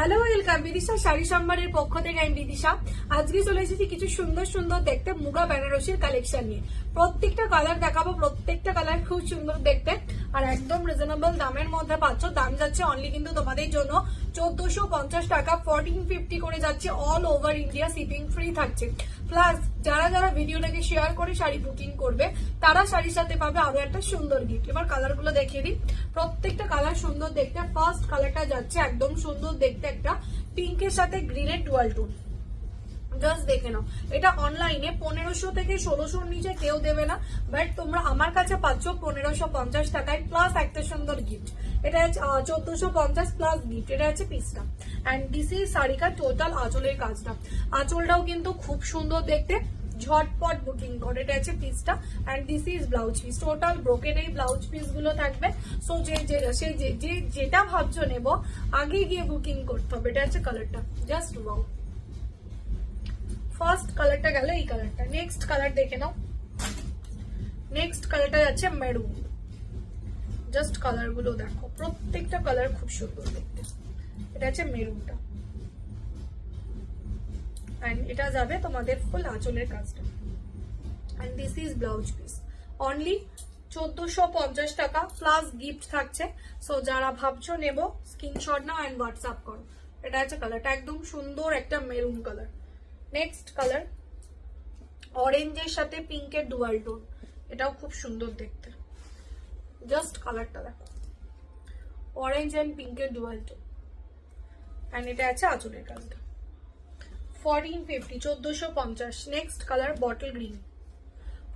Hello welcome Bidisha sari সম্ভারের পক্ষ থেকে আমি বিদিশা। আজকে চলে এসেছি কিছু সুন্দর সুন্দর দেখতে মুগা বেনারসির কালেকশন নিয়ে। প্রত্যেকটা কালার দেখাবো, প্রত্যেকটা কালার খুব সুন্দর দেখতে আর একদম রিজনেবল দামের মধ্যে পাচ্ছ। দাম যাচ্ছে অনলি কিন্তু তোমাদের জন্য 1450 টাকা, 1450 করে যাচ্ছে। All over India shipping free থাকছে। প্লাস যারা যারা ভিডিওটাকে শেয়ার করে শাড়ি বুকিং করবে তারা শাড়ির সাথে পাবে আরো একটা সুন্দর গিফট। এবার কালার গুলো দেখিয়ে দিই, প্রত্যেকটা কালার সুন্দর দেখতে। ফার্স্ট কালারটা যাচ্ছে একদম সুন্দর দেখতে একটা পিঙ্কের সাথে গ্রিনের ডুয়াল টোন। জাস্ট দেখে নাও, এটা অনলাইনে 1500 থেকে 1600 নিচে কেউ দেবে না, বাট তোমরা আমার কাছে পাচ্ছ 1550 টাকায় প্লাস একটা সুন্দর গিফট। এটা 1450 প্লাস গিফট। এটা হচ্ছে পিসটা অ্যান্ড দিস ইজ শাড়িকা টোটাল আঁচলের কাজটা। আঁচলটাও কিন্তু খুব সুন্দর দেখতে, ঝটপট বুকিং করে। এটা হচ্ছে পিসটা and this is blouse piece. Total broken এই ব্লাউজ পিস গুলো থাকবে। সো যেটা ভাবছো নেবো আগে গিয়ে বুকিং করতে হবে। এটা হচ্ছে কালারটা, জাস্ট ওয়াও। ফার্স্ট কালারটা গেল এই কালারটা। নেক্সট কালার দেখে নাও। নেক্সট কালারটা যাচ্ছে মেরুন। জাস্ট কালার গুলো দেখো, প্রত্যেকটা কালার খুব সুন্দর দেখতে। এটা হচ্ছে মেরুনটা এন্ড এটা যাবে তোমাদের ফুল আঁচলের কাজটা। And this is blouse piece. Only 1450 টাকা প্লাস গিফট থাকছে। সো যারা ভাবছো নেবো স্ক্রিনশট নাও এন্ড হোয়াটসঅ্যাপ করো। এটা হচ্ছে কালারটা, একদম সুন্দর একটা মেরুন কালার। নেক্সট কালার অরেঞ্জের সাথে পিঙ্কের ডুয়াল টোন। এটাও খুব সুন্দর দেখতে। জাস্ট কালারটা দেখো, অরেঞ্জ এন্ড পিঙ্কের ডুয়াল টোন এন্ড এটা আছে আঁচলের কাজটা। 1450, 1450। Next colour bottle green.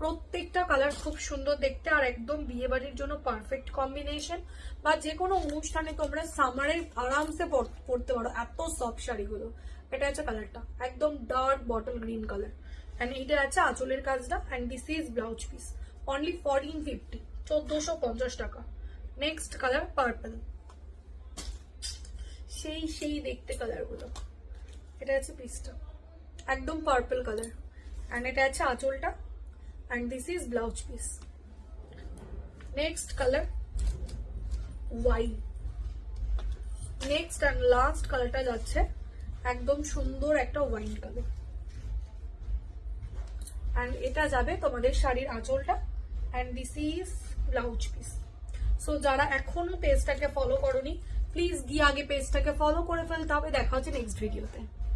প্রত্যেকটা কালার খুব সুন্দর দেখতে আর একদম বিয়ে বাড়ির জন্য পারফেক্ট কম্বিনেশন, বা যে কোনো অনুষ্ঠানে তোমরা সামারে আরামসে পরতে পারো এত সফট শাড়িগুলো। এটা হচ্ছে কালারটা, একদম dark bottle green colour and এটা আছে আঁচলের কাজটা and this is blouse piece. Only 1450, 1450 টাকা। Next colour purple. সেই দেখতে কালার গুলো। এটা হচ্ছে পিসটা, একদম পার্পল কালার এন্ড এটা আছে আঁচলটা and this is blouse piece. Next color white. Next and last কালারটা যাচ্ছে একদম সুন্দর একটা ওয়াইন কালার and এটা যাবে তোমাদের শাড়ির আঁচলটা and this is blouse piece. So যারা এখনো পেজটাকে ফলো করোনি প্লিজ গিয়ে আগে পেজটাকে ফলো করে ফেলতে হবে। দেখা হচ্ছে নেক্সট ভিডিওতে।